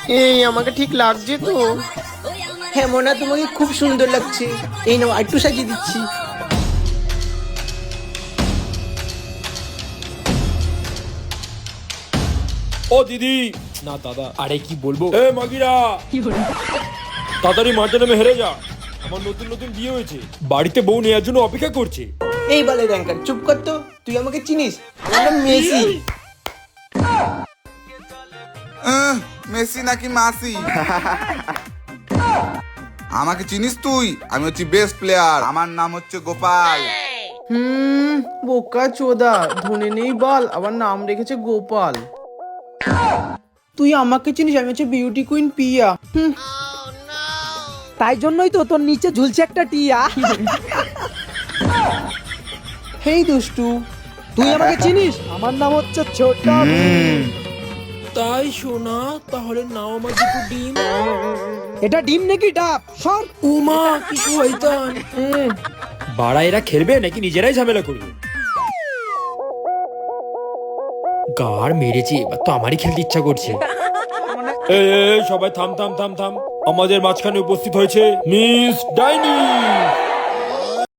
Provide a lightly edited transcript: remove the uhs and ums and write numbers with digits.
এই আমাকে ঠিক লাগছে তো? হ্যাঁ মোনা, তোমাকে খুব সুন্দর লাগছে। এই নাও, একটু সাজিয়ে দিচ্ছি। ও দিদি, না দাদা, আরে কি বলবো, এ মাগিরা তাড়াতাড়ি মাঠে নেমে হেরে যা। আমার নতুন নতুন বিয়ে হয়েছে, বাড়িতে বউ নেওয়ার জন্য অপেক্ষা করছে। এই বলে র্যাঙ্কার, চুপ কর তো। তুই আমাকে চিনিস? আমার নাম মেসি। মেসি নাকি মাসি? আমাকে চিনিস তুই? আমি হচ্ছি বেস্ট প্লেয়ার, আমার নাম হচ্ছে গোপাল। বোকা চোদা, ধনে নেই বাল, আবার নাম রেখেছে গোপাল। তুই আমাকে চিনিস? আমি হচ্ছে বিউটি কুইন পিয়া। তাই জন্যই তো তোর নিচে ঝুলছে একটা টিয়া। হেই দুষ্টু, তুই আমাকে চিনিস? আমার নাম হচ্ছে ছোটা ভীম। তাই শোনা, তাহলে নাও আমার দুটো ডিম। এটা ডিম নাকি ডাব? সর। উমা কি শয়তান! বাড়া, এরা খেলবে নাকি নিজেরাই ঝামেলা করবে? গার মেরেছে, এবার তো আমারই খেলতে ইচ্ছা করছে। এই সবাই থাম থাম থাম থাম, আমাদের মাঝখানে উপস্থিত হয়েছে মিস ডাইনি।